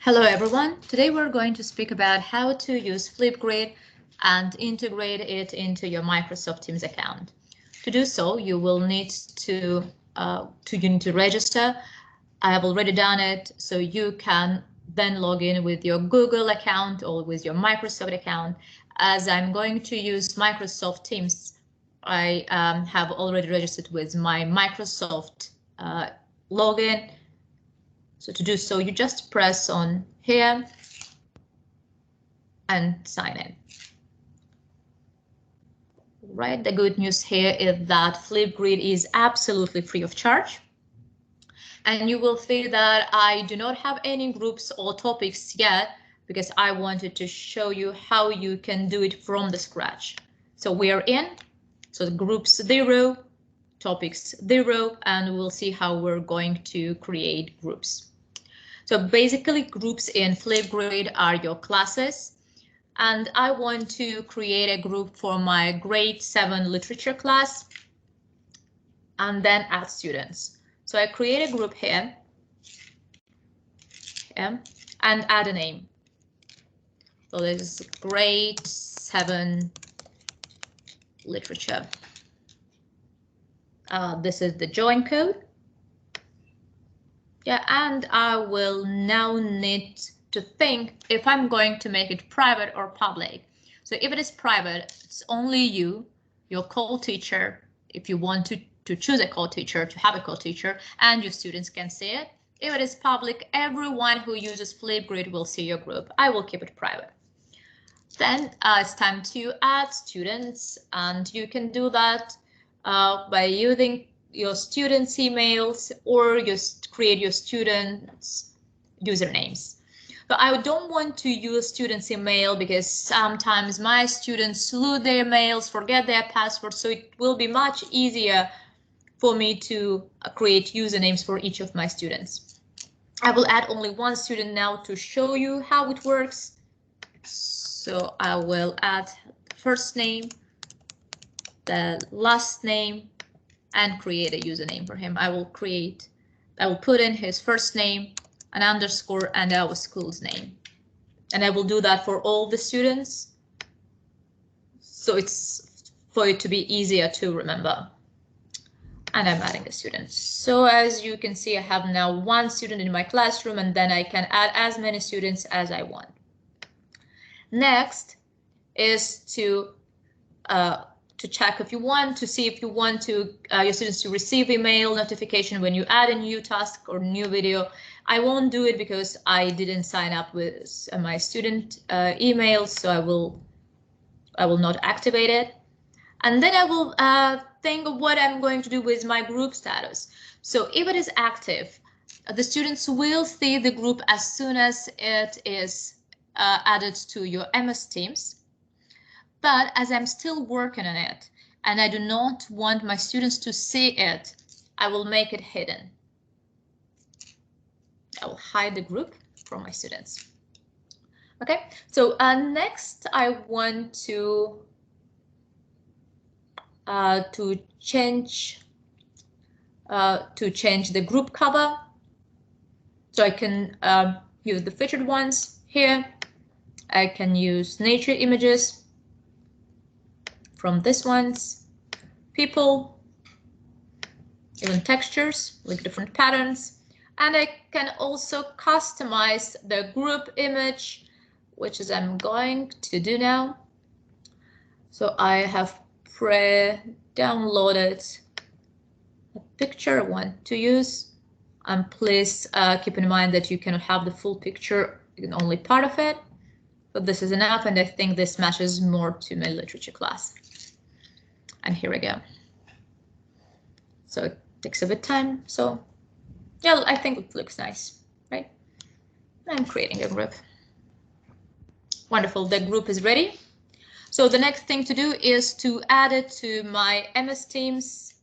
Hello everyone, today we're going to speak about how to use Flipgrid and integrate it into your Microsoft Teams account. To do so, you will need to register. I have already done it, so you can then log in with your Google account or with your Microsoft account. As I'm going to use Microsoft Teams, I have already registered with my Microsoft login. So to do so, you just press on here and sign in. Right, the good news here is that Flipgrid is absolutely free of charge. And you will see that I do not have any groups or topics yet because I wanted to show you how you can do it from the scratch. So we are in, so the groups 0, topics 0, and we'll see how we're going to create groups. So basically groups in Flipgrid are your classes, and I want to create a group for my grade 7 literature class and then add students. So I create a group here and add a name. So this is grade 7 literature. This is the join code. Yeah, and I will now need to think if I'm going to make it private or public. So if it is private, it's only you, your co-teacher, if you want to choose a co-teacher, to have a co-teacher, and your students can see it. If it is public, everyone who uses Flipgrid will see your group. I will keep it private. Then it's time to add students, and you can do that by using your students' emails or just create your students' usernames. But I don't want to use students' email because sometimes my students lose their emails, forget their password, so it will be much easier for me to create usernames for each of my students. I will add only one student now to show you how it works. So I will add the first name, the last name, and create a username for him. I will put in his first name, an underscore, and our school's name. And I will do that for all the students. So it's for it to be easier to remember. And I'm adding a student. So as you can see, I have now one student in my classroom, and then I can add as many students as I want. Next is to check if you want to see if you want to your students to receive email notification when you add a new task or new video. I won't do it because I didn't sign up with my student email, so I will not activate it. And then I will think of what I'm going to do with my group status. So if it is active, the students will see the group as soon as it is added to your MS Teams. But as I'm still working on it and I do not want my students to see it, I will make it hidden. I will hide the group from my students. Okay, so next I want to change the group cover. So I can use the featured ones here. I can use nature images from this ones, people, even textures with different patterns. And I can also customize the group image, which is I'm going to do now. So I have pre-downloaded a picture I want to use. And please keep in mind that you cannot have the full picture, you can only part of it. But this is enough, and I think this matches more to my literature class. And here we go. So it takes a bit of time. So yeah, I think it looks nice, right? I'm creating a group. Wonderful, the group is ready. So the next thing to do is to add it to my MS Teams.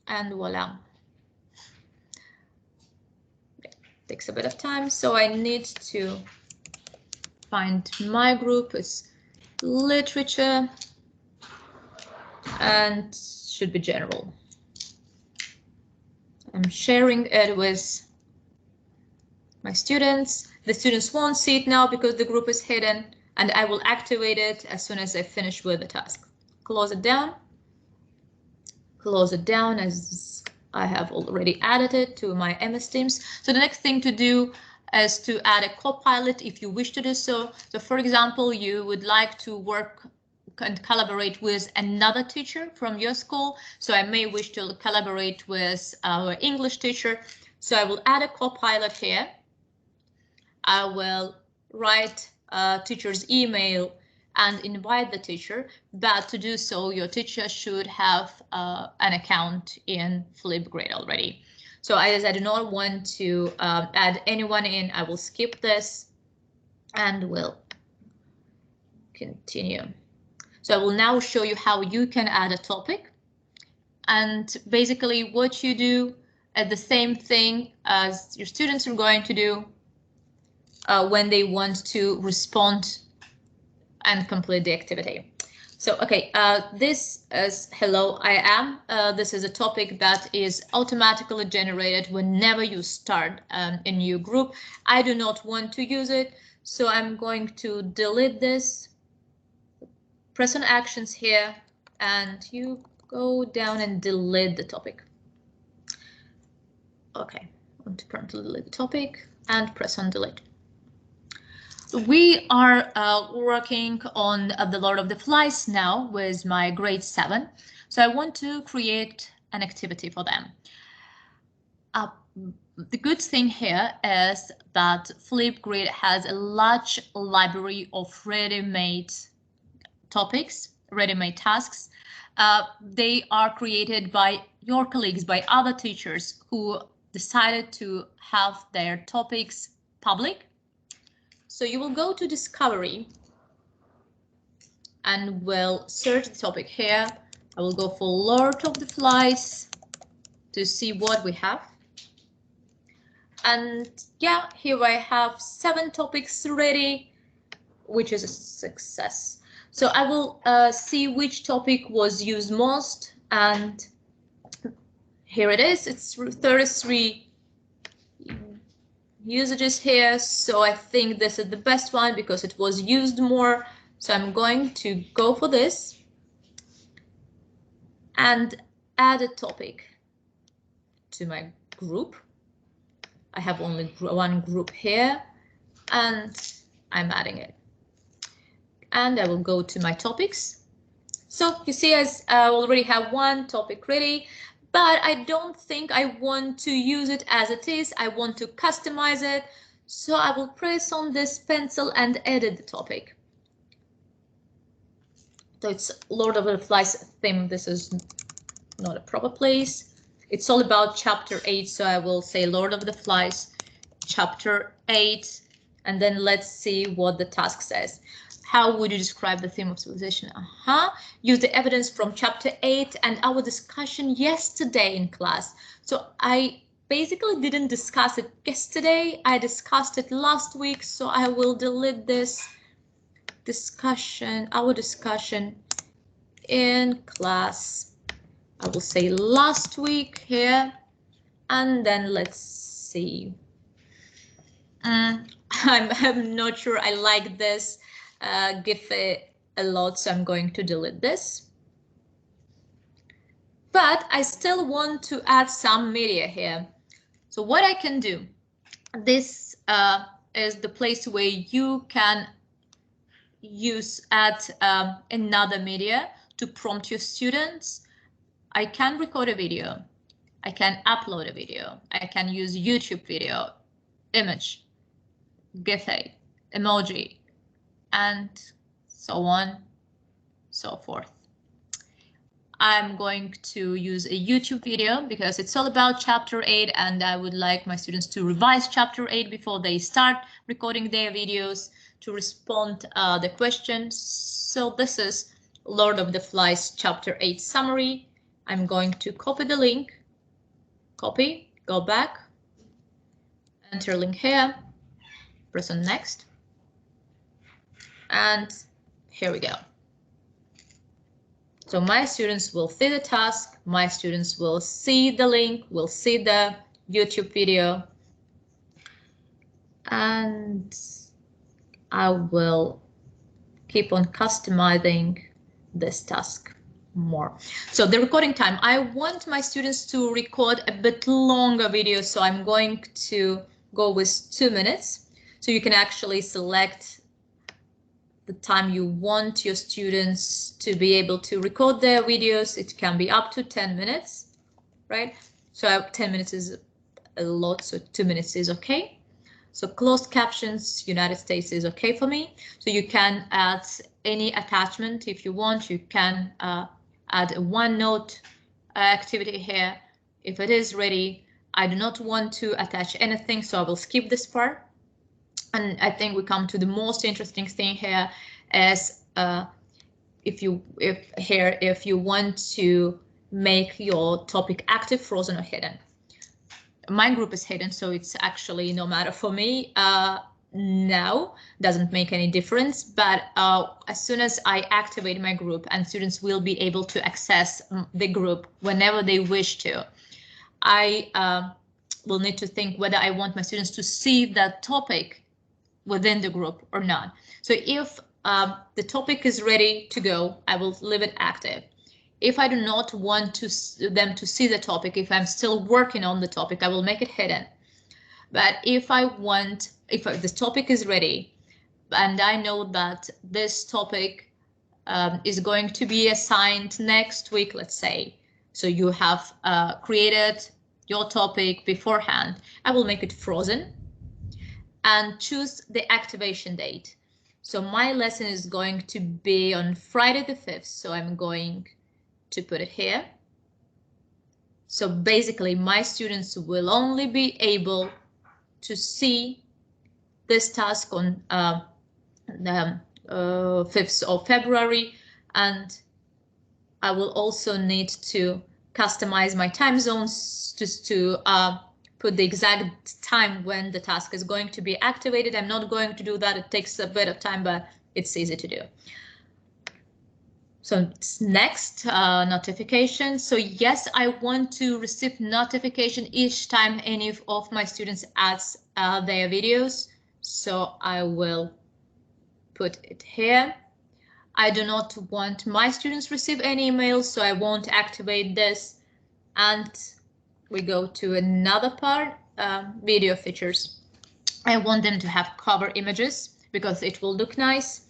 And voila. It takes a bit of time, so I need to find my group is literature. And should be general. I'm sharing it with my students. The students won't see it now because the group is hidden, and I will activate it as soon as I finish with the task. Close it down. Close it down as I have already added it to my MS Teams. So the next thing to do is to add a co-pilot if you wish to do so. So for example, you would like to work and collaborate with another teacher from your school. So I may wish to collaborate with our English teacher. So I will add a co-pilot here. I will write a teacher's email and invite the teacher, but to do so, your teacher should have an account in Flipgrid already. So as I do not want to add anyone in, I will skip this and will continue. So I will now show you how you can add a topic. And basically what you do at the same thing as your students are going to do when they want to respond and complete the activity. So, okay, this is hello, I am. This is a topic that is automatically generated whenever you start a new group. I do not want to use it, so I'm going to delete this. Press on actions here, and you go down and delete the topic. Okay, I want to currently delete the topic and press on delete. We are working on the Lord of the Flies now with my grade 7. So I want to create an activity for them. The good thing here is that Flipgrid has a large library of ready-made topics, ready-made tasks. They are created by your colleagues, by other teachers who decided to have their topics public. So you will go to Discovery and will search the topic here. I will go for Lord of the Flies to see what we have. And yeah, here I have 7 topics ready, which is a success. So I will see which topic was used most, and here it is. It's 33 usages here, so I think this is the best one because it was used more. So I'm going to go for this and add a topic to my group. I have only one group here, and I'm adding it. And I will go to my topics. So you see, as I already have one topic ready, but I don't think I want to use it as it is. I want to customize it. So I will press on this pencil and edit the topic. So it's Lord of the Flies theme. This is not a proper place. It's all about chapter 8. So I will say Lord of the Flies, chapter 8. And then let's see what the task says. How would you describe the theme of civilization? Use the evidence from chapter 8 and our discussion yesterday in class. So I basically didn't discuss it yesterday. I discussed it last week. So I will delete this discussion, our discussion in class. I will say last week here. And then let's see. I'm not sure I like this. Give it a lot, so I'm going to delete this. But I still want to add some media here. So what I can do, this is the place where you can add another media to prompt your students. I can record a video. I can upload a video. I can use YouTube video, image, GIF, emoji, and so on, so forth. I'm going to use a YouTube video because it's all about chapter 8 and I would like my students to revise chapter 8 before they start recording their videos to respond the questions. So this is Lord of the Flies chapter 8 summary. I'm going to copy the link, copy, go back, enter link here, press on next. And here we go. So my students will see the task, my students will see the link, will see the YouTube video. and I will keep on customizing this task more. So the recording time, I want my students to record a bit longer videos, so I'm going to go with 2 minutes. So you can actually select the time you want your students to be able to record their videos. It can be up to 10 minutes, right? So 10 minutes is a lot, so 2 minutes is okay. So closed captions, United States is okay for me. So you can add any attachment if you want. You can add a OneNote activity here. If it is ready, I do not want to attach anything, so I will skip this part. And I think we come to the most interesting thing here, as if you want to make your topic active, frozen, or hidden. My group is hidden, so it's actually no matter for me now, doesn't make any difference. But as soon as I activate my group, and students will be able to access the group whenever they wish to, I will need to think whether I want my students to see that topic within the group or not. So if the topic is ready to go, I will leave it active. If I do not want them to see the topic, if I'm still working on the topic, I will make it hidden. But if the topic is ready, and I know that this topic is going to be assigned next week, let's say, so you have created your topic beforehand, I will make it frozen and choose the activation date. So my lesson is going to be on Friday the 5th, so I'm going to put it here. So basically my students will only be able to see this task on the 5th of February, and I will also need to customize my time zones just to put the exact time when the task is going to be activated. I'm not going to do that. It takes a bit of time, but it's easy to do. So next, notification. So yes, I want to receive notification each time any of my students adds their videos. So I will put it here. I do not want my students receive any emails, so I won't activate this. And we go to another part, video features. I want them to have cover images because it will look nice.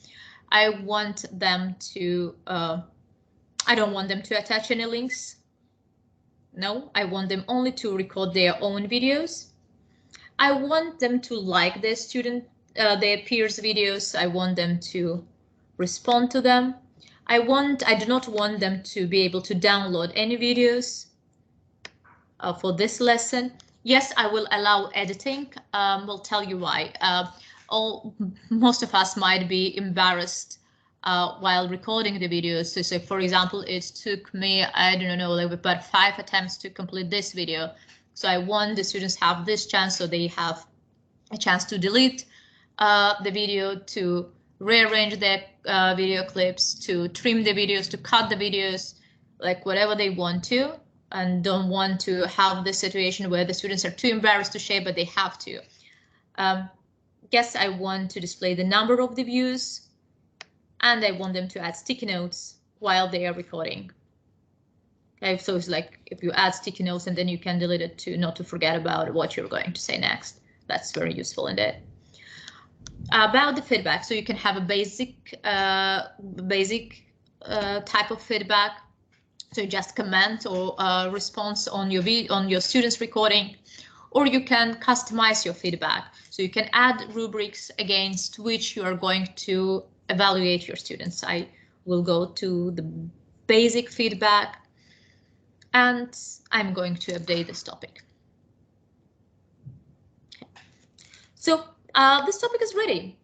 I want them to, I don't want them to attach any links. No, I want them only to record their own videos. I want them to like their peers' videos. I want them to respond to them. I do not want them to be able to download any videos for this lesson. Yes, I will allow editing. We'll tell you why. Most of us might be embarrassed while recording the videos. So for example, it took me, I don't know, like about 5 attempts to complete this video. So I want the students have this chance, so they have a chance to delete the video, to rearrange their video clips, to trim the videos, to cut the videos, like whatever they want to, and don't want to have the situation where the students are too embarrassed to share, but they have to. Yes, I want to display the number of the views, and I want them to add sticky notes while they are recording. Okay, so it's like if you add sticky notes and then you can delete it to not to forget about what you're going to say next. That's very useful indeed. About the feedback, so you can have a basic type of feedback. So just comment or response on your students' recording, or you can customize your feedback. So you can add rubrics against which you are going to evaluate your students. I will go to the basic feedback, and I'm going to update this topic. Okay. So this topic is ready.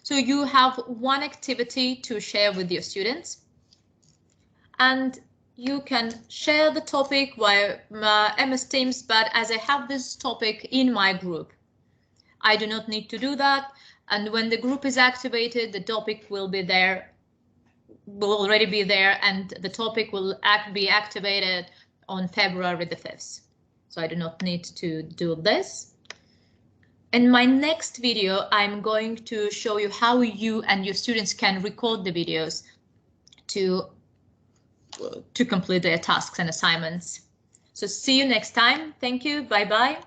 So you have one activity to share with your students, and you can share the topic via MS Teams, but as I have this topic in my group, I do not need to do that. And when the group is activated, the topic will be there, will already be there, and the topic will be activated on February the 5th. So I do not need to do this. In my next video, I'm going to show you how you and your students can record the videos to complete their tasks and assignments. So see you next time. Thank you. Bye bye.